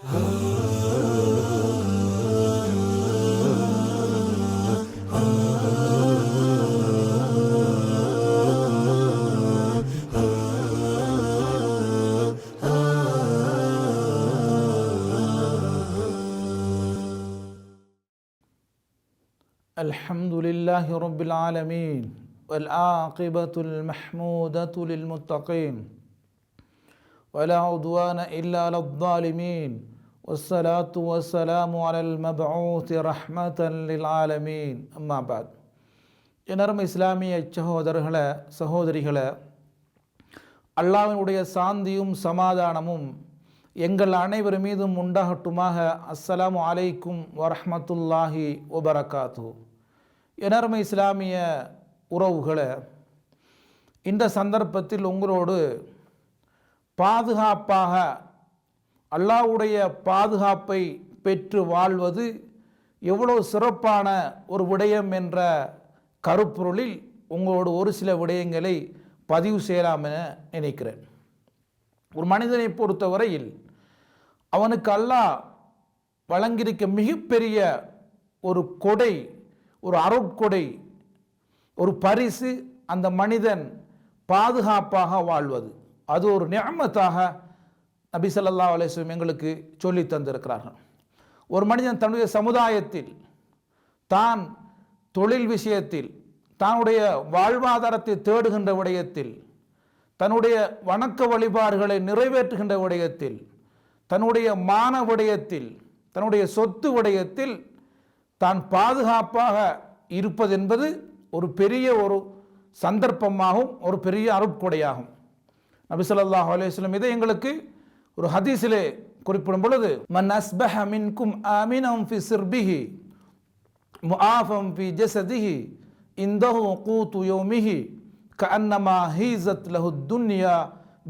الحمد لله رب العالمين والعاقبة المحمودة للمتقين ولا عدوان إلا على الظالمين والصلاة والسلام على المبعوث رحمة للعالمين أما بعد எனரும் இஸ்லாமிய சகோதரிகளே அல்லாஹ்வுடைய சாந்தியும் சமாதானமும் எங்கள் அனைவர் மீதும் உண்டாகட்டுமாக. அஸ்ஸலாமு அலைக்கும் வரஹ்மத்துல்லாஹி வபரகாத்துஹு. எனர்மை இஸ்லாமிய உறவுகளை, இந்த சந்தர்ப்பத்தில் உங்களோடு பாதுகாப்பாக அல்லாஹ்வுடைய பாதுகாப்பை பெற்று வாழ்வது எவ்வளோ சிறப்பான ஒரு விடயம் என்ற கருப்பொருளில் உங்களோடு ஒரு சில விடயங்களை பதிவு செய்யலாம் என நினைக்கிறேன். ஒரு மனிதனை பொறுத்தவரையில் அவனுக்கு அல்லாஹ் வழங்கியிருக்க மிகப்பெரிய ஒரு கொடை, ஒரு அருட்கொடை, ஒரு பரிசு, அந்த மனிதன் பாதுகாப்பாக வாழ்வது. அது ஒரு நிஅமத்தாக நபி ஸல்லல்லாஹு அலைஹி வஸல்லம் எங்களுக்கு சொல்லி தந்திருக்கிறார்கள். ஒரு மனிதன் தன்னுடைய சமுதாயத்தில், தான் தொழில் விஷயத்தில், தன்னுடைய வாழ்வாதாரத்தை தேடுகின்ற விடயத்தில், தன்னுடைய வணக்க வழிபாடுகளை நிறைவேற்றுகின்ற விடயத்தில், தன்னுடைய மான விடயத்தில், தன்னுடைய சொத்து விடயத்தில் தான் பாதுகாப்பாக இருப்பது என்பது ஒரு பெரிய ஒரு சந்தர்ப்பமாகவும் ஒரு பெரிய அருட்கொடையாகும். நபி ஸல்லல்லாஹு அலைஹி வஸல்லம் இதை எங்களுக்கு ஒரு ஹதீஸிலே குறிப்பிடும் பொழுது, மன் அஸ்பஹ மின்கும் ஆமினம் ஃபி சிர்பிஹி முஆஃபம் ஃபி ஜஸதிஹி இந்தஹு கூது யௌமிஹி கஅன்னமா ஹீஸத் லஹு துன்யா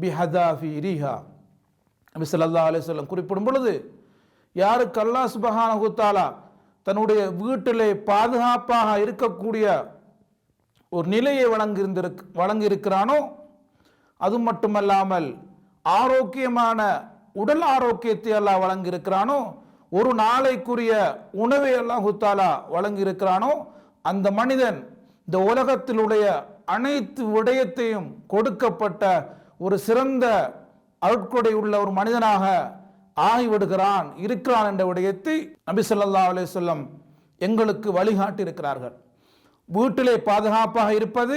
பிஹதாஃபிரிஹா. நபி ஸல்லல்லாஹு அலைஹி வஸல்லம் குறிப்பிடும் பொழுது, யாருக்கு அல்லாஹ் சுப்ஹானஹு வ தஆலா தன்னுடைய வீட்டிலே பாதுகாப்பாக இருக்கக்கூடிய ஒரு நிலையை வழங்கியிருக்கிறானோ, அது மட்டுமல்லாமல் ஆரோக்கியமான உடல் ஆரோக்கியத்தை அல்லாஹ் வழங்கியிருக்கிறானோ, ஒரு நாளைக்குரிய உணவை அல்லாஹ் தஆலா வழங்கியிருக்கிறானோ, அந்த மனிதன் இந்த உலகத்திலுடைய அனைத்து விடயத்தையும் கொடுக்கப்பட்ட ஒரு சிறந்த அருட்கொடை உள்ள ஒரு மனிதனாக ஆகிவிடுகிறான், இருக்கிறான் என்ற விடயத்தை நபி ஸல்லல்லாஹு அலைஹி வஸல்லம் எங்களுக்கு வழிகாட்டி இருக்கிறார்கள். வீட்டிலே பாதுகாப்பாக இருப்பது,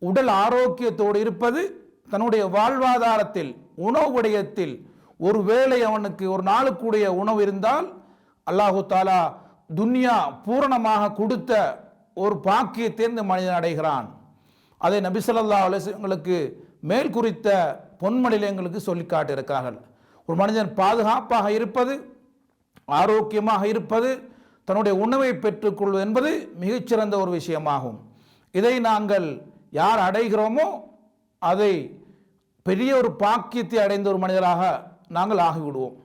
உடல் ஆரோக்கியத்தோடு இருப்பது, தன்னுடைய வாழ்வாதாரத்தில் உணவு விடயத்தில் ஒரு வேளை அவனுக்கு ஒரு நாளுக்குடைய உணவு இருந்தால் அல்லாஹு தஆலா துன்யா பூரணமாக கொடுத்த ஒரு பாக்கியத்தை இந்த மனிதன் அடைகிறான். அதை நபி ஸல்லல்லாஹு அலைஹி வஸல்லம் எங்களுக்கு மேல் குறித்த பொன்மொழியில் எங்களுக்கு சொல்லி காட்டியிருக்கிறார்கள். ஒரு மனிதன் பாதுகாப்பாக இருப்பது, ஆரோக்கியமாக இருப்பது, தன்னுடைய உணவை பெற்றுக்கொள்வது என்பது மிகச்சிறந்த ஒரு விஷயமாகும். இதை நாங்கள் யார் அடைகிறோமோ அதை பெரிய ஒரு பாக்கியத்தை அடைந்த ஒரு மனிதராக நாங்கள் ஆகிவிடுவோம்.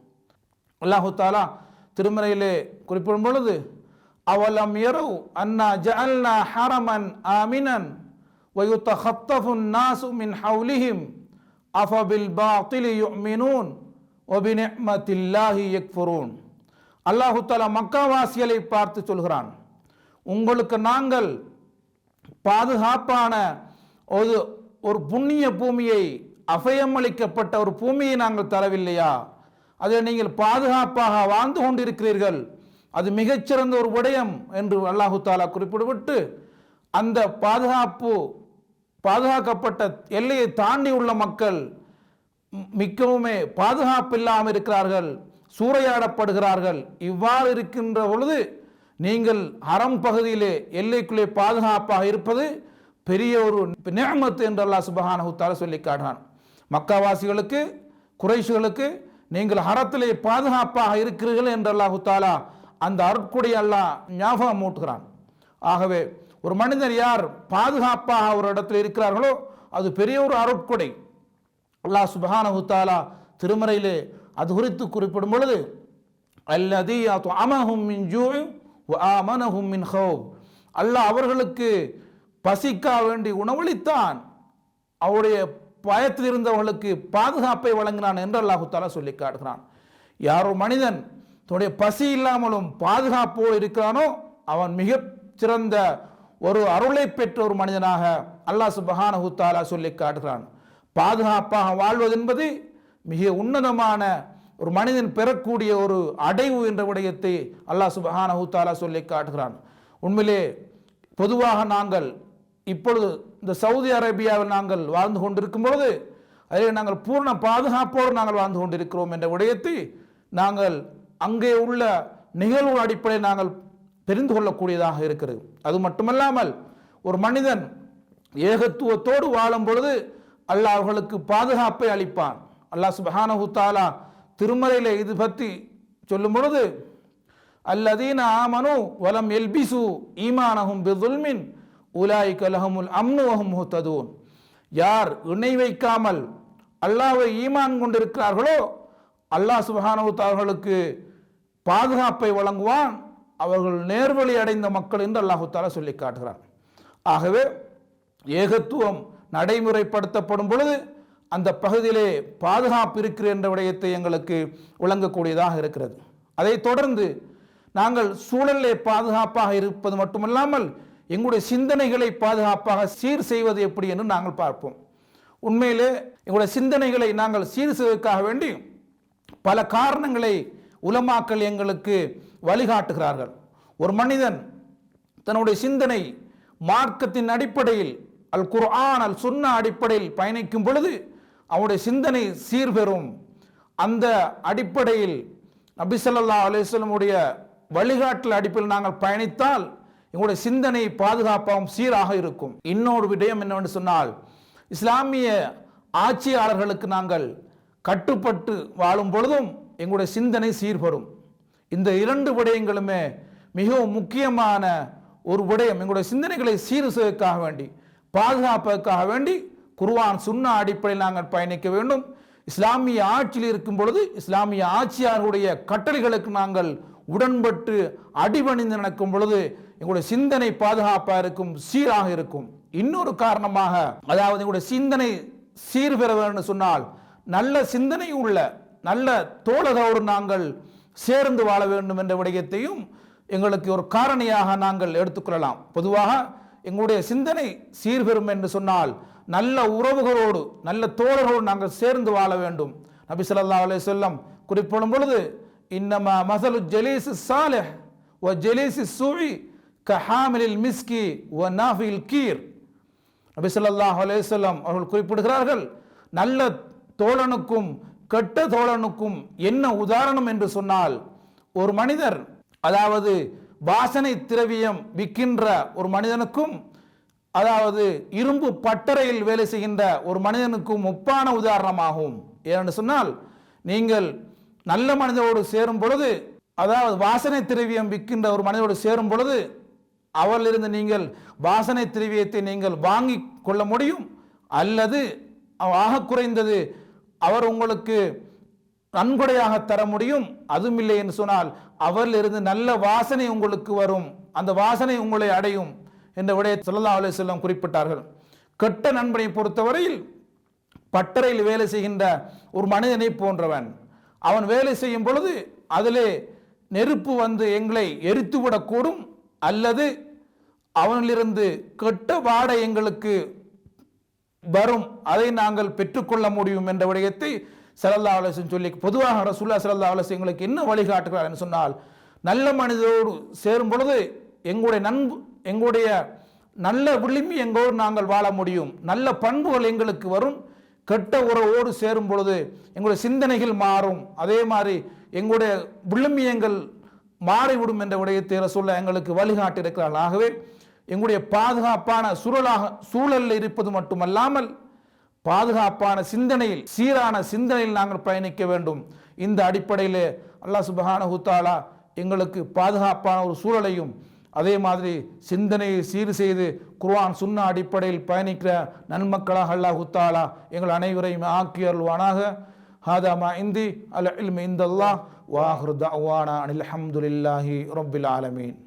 அல்லாஹு தஆலா திருமறையிலே குறிப்பிடும் பொழுது, அவலம் யரவ் அன்னா ஜஅல்னா ஹரமன் ஆமினன் வயுத்தஹத்தஃபு الناس மின் ஹவ்லிஹிம் அஃபபில் பாத்திலி யுமினூன் வபிநிஅமத்தில்லாஹி யக்ஃபுரூன். அல்லாஹு தஆலா மக்காவாசிகளை பார்த்து சொல்கிறான், உங்களுக்கு நாங்கள் பாதுகாப்பான ஒரு புண்ணிய பூமியை, அபயமளிக்கப்பட்ட ஒரு பூமியை நாங்கள் தரவில்லையா? அதில் நீங்கள் பாதுகாப்பாக வாழ்ந்து கொண்டிருக்கிறீர்கள், அது மிகச்சிறந்த ஒரு விடயம் என்று அல்லாஹு தஆலா குறிப்பிட்டு, அந்த பாதுகாக்கப்பட்ட எல்லையை தாண்டி உள்ள மக்கள் மிக்கவுமே பாதுகாப்பு இல்லாமல் இருக்கிறார்கள், சூறையாடப்படுகிறார்கள். இவ்வாறு இருக்கின்ற பொழுது நீங்கள் ஹரம் பகுதியிலே எல்லைக்குள்ளே பாதுகாப்பாக இருப்பது பெரிய ஒரு நிஅமத் என்று அல்லாஹ் சுப்ஹானஹு தஆலா சொல்லி காட்டுகிறான். மக்காவாசிகளுக்கு, குறைஷிகளுக்கு நீங்கள் ஹரத்திலே பாதுகாப்பாக இருக்கிறீர்கள் என்று அல்லாஹு தஆலா அந்த அருட்கொடை அல்லாஹ் ஞாபகம் ஊட்டுகிறான். ஆகவே ஒரு மனிதர் யார் பாதுகாப்பாக ஒரு இடத்தில் இருக்கிறார்களோ அது பெரிய ஒரு அருட்கொடை. அல்லாஹ் சுப்ஹானஹு தஆலா திருமறையிலே அது குறித்து குறிப்பிடும் பொழுது, அல்லதீ அத்அமஹும் மின் ஜூஇ வ ஆமனஹும் மின் ஹௌஃப், அல்லாஹ் அவர்களுக்கு பசிக்கா வேண்டி உணவளித்தான், அவருடைய பயத்தில் இருந்தவர்களுக்கு பாதுகாப்பை வழங்கினான் என்று அல்லாஹு தஆலா சொல்லி காட்டுகிறான். யார் ஒரு மனிதன் தன்னுடைய பசி இல்லாமலும் பாதுகாப்போடு இருக்கிறானோ அவன் மிக சிறந்த ஒரு அருளை பெற்ற ஒரு மனிதனாக அல்லாஹ் சுப்ஹானஹு தஆலா சொல்லி காட்டுகிறான். பாதுகாப்பாக வாழ்வது என்பது மிக உன்னதமான ஒரு மனிதன் பெறக்கூடிய ஒரு அடைவு என்ற விடயத்தை அல்லாஹ் சுப்ஹானஹு தஆலா சொல்லி காட்டுகிறான். உண்மையிலே பொதுவாக நாங்கள் இப்பொழுது இந்த சவுதி அரேபியாவில் நாங்கள் வாழ்ந்து கொண்டிருக்கும் பொழுது அதில் நாங்கள் பூர்ண பாதுகாப்போடு நாங்கள் வாழ்ந்து கொண்டிருக்கிறோம் என்ற விடயத்தை நாங்கள் அங்கே உள்ள நிகழ்வு அடிப்படையில் நாங்கள் தெரிந்து கொள்ளக்கூடியதாக இருக்கிறது. அது மட்டுமல்லாமல் ஒரு மனிதன் ஏகத்துவத்தோடு வாழும் பொழுது அல்லாஹ் அவர்களுக்கு பாதுகாப்பை அளிப்பான். அல்லாஹ் சுப்ஹானஹு தஆலா திருமறையிலே இது பற்றி சொல்லும் பொழுது அல்லதீன ஆமனு வலம் எல்பிசு ஈமானஹும் பிதுல்மின் உலாயிக லஹுமுல் அம்னு வஹும் முஹ்ததூன். யார் இணை வைக்காமல் அல்லாஹ்வை ஈமான் கொண்டிருக்கிறார்களோ அல்லாஹ் சுப்ஹானஹு தஆலா அவர்களுக்கு பாதுகாப்பை வழங்குவான், அவர்கள் நேர்வழி அடைந்த மக்கள் என்று அல்லாஹு தஆலா சொல்லி காட்டுகிறான். ஆகவே ஏகத்துவம் நடைமுறைப்படுத்தப்படும் பொழுது அந்த பகுதியிலே பாதுகாப்பு இருக்கிற என்ற விடயத்தை எங்களுக்கு விளங்கக்கூடியதாக இருக்கிறது. அதை தொடர்ந்து நாங்கள் சூழலிலே பாதுகாப்பாக இருப்பது மட்டுமல்லாமல் எங்களுடைய சிந்தனைகளை பாதுகாப்பாக சீர் செய்வது எப்படி என்று நாங்கள் பார்ப்போம். உண்மையிலே எங்களுடைய சிந்தனைகளை நாங்கள் சீர் செய்வதற்காக வேண்டி பல காரணங்களை உலமாக்கள் எங்களுக்கு வழிகாட்டுகிறார்கள். ஒரு மனிதன் தன்னுடைய சிந்தனை மார்க்கத்தின் அடிப்படையில் அல் குர்ஆன் அல் சுன்னா அடிப்படையில் பயணிக்கும் பொழுது அவனுடைய சிந்தனை சீர்பெறும். அந்த அடிப்படையில் நபி ஸல்லல்லாஹு அலைஹி வஸல்லம் உடைய வழிகாட்டல் அடிப்படையில் நாங்கள் பயணித்தால் எங்களுடைய சிந்தனை பாதுகாப்பாகவும் சீராக இருக்கும். இன்னொரு விடயம் என்னவென்று சொன்னால், இஸ்லாமிய ஆட்சியாளர்களுக்கு நாங்கள் கட்டுப்பட்டு வாழும் பொழுதும் எங்களுடைய சிந்தனை சீர்பெறும். இந்த இரண்டு விடயங்களுமே மிகவும் முக்கியமான ஒரு விடயம். எங்களுடைய சிந்தனைகளை சீர் செய்வதற்காக வேண்டி பாதுகாப்பதற்காக வேண்டி குர்ஆன் சுன்னா அடிப்படையில் நாங்கள் பயணிக்க வேண்டும். இஸ்லாமிய ஆட்சியில் இருக்கும் பொழுது இஸ்லாமிய ஆட்சியாளருடைய கட்டளைகளுக்கு நாங்கள் உடன்பட்டு அடிபணிந்து நடக்கும் பொழுது எங்களுடைய சிந்தனை பாதுகாப்பாக இருக்கும், சீராக இருக்கும். இன்னொரு காரணமாக, அதாவது எங்களுடைய சிந்தனை சீர்பெற வேண்டும் சொன்னால் நல்ல சிந்தனை உள்ள நல்ல தோழரோடு நாங்கள் சேர்ந்து வாழ வேண்டும் என்ற விடயத்தையும் எங்களுக்கு ஒரு காரணியாக நாங்கள் எடுத்துக்கொள்ளலாம். பொதுவாக எங்களுடைய சிந்தனை சீர்பெறும் என்று சொன்னால் நல்ல உறவுகளோடு நல்ல தோழரோடு நாங்கள் சேர்ந்து வாழ வேண்டும். நபி ஸல்லல்லாஹு அலைஹி வஸல்லம் குறிப்பிடும் பொழுது இன்னமா மஸலு ஜலீஸி ஸாலிஹ் வ ஜலீஸி ஸூஇ கஹாமிலில் மிஸ்கி வ நாஃபில் கீர். நபி ஸல்லல்லாஹு அலைஹி வஸல்லம் அவர்கள் குறிப்பிடுகிறார்கள், நல்ல தோழனுக்கும் கெட்ட தோழனுக்கும் என்ன உதாரணம் என்று சொன்னால், ஒரு மனிதர் அதாவது வாசனை திரவியம் விற்கின்ற ஒரு மனிதனுக்கும் அதாவது இரும்பு பட்டறையில் வேலை செய்கின்ற ஒரு மனிதனுக்கும் ஒப்பான உதாரணமாகும். ஏனென்று சொன்னால், நீங்கள் நல்ல மனிதரோடு சேரும் பொழுது, அதாவது வாசனை திரவியம் விற்கின்ற ஒரு மனிதரோடு சேரும் பொழுது அவரிலிருந்து நீங்கள் வாசனை திரவியத்தை நீங்கள் வாங்கி கொள்ள முடியும், அல்லது ஆக குறைந்தது அவர் உங்களுக்கு நன்கொடையாக தர முடியும். அதுவும் இல்லை என்று சொன்னால் அவரிலிருந்து நல்ல வாசனை உங்களுக்கு வரும், அந்த வாசனை உங்களை அடையும் என்ற விடயத்தை ஸல்லல்லாஹு அலைஹி வஸல்லம் குறிப்பிட்டார்கள். கெட்ட நண்பனை பொறுத்தவரையில் பட்டறையில் வேலை செய்கின்ற ஒரு மனிதனை போன்றவன். அவன் வேலை செய்யும் பொழுது அதிலே நெருப்பு வந்து எங்களை எரித்துவிடக்கூடும், அல்லது அவனிலிருந்து கெட்ட வாடை எங்களுக்கு வரும், அதை நாங்கள் பெற்றுக்கொள்ள முடியும் என்ற விடயத்தை ஸல்லல்லாஹு அலைஹி வஸல்லம் சொல்லி, பொதுவாக ரசூலுல்லாஹி ஸல்லல்லாஹு அலைஹி வஸல்லம் எங்களுக்கு என்ன வழிகாட்டுகிறார் என்று சொன்னால், நல்ல மனிதரோடு சேரும் பொழுது எங்களுடைய நல்ல விளிம்பி எங்களோடு நாங்கள் வாழ முடியும், நல்ல பண்புகள் எங்களுக்கு வரும். கெட்ட உறவோடு சேரும் பொழுது எங்களுடைய சிந்தனைகள் மாறும், அதே மாதிரி எங்களுடைய விளிம்பியங்கள் மாறிவிடும் என்ற விடயத்தை ரசூலுல்லாஹ் எங்களுக்கு வழிகாட்டி இருக்கிறார்கள். ஆகவே எங்களுடைய பாதுகாப்பான சூழலில் இருப்பது மட்டுமல்லாமல் பாதுகாப்பான சிந்தனையில் சீரான சிந்தனையில் நாங்கள் பயணிக்க வேண்டும். இந்த அடிப்படையில் அல்லாஹ் சுப்ஹானஹு தஆலா எங்களுக்கு பாதுகாப்பான ஒரு சூழலையும் அதே மாதிரி சிந்தனையை சீர் செய்து குர்ஆன் சுன்னா அடிப்படையில் பயணிக்கிற நன்மக்களாக அல்லாஹ் தஆலா எங்கள் அனைவரையும் ஆக்கி அருள்வானாக. ஹாதா மா இந்தி அல் இல்மு இந்தல்லாஹ் வ ஆஹிரு தஅவானா அனில் ஹம்துலில்லாஹி ரப்பில் ஆலமீன்.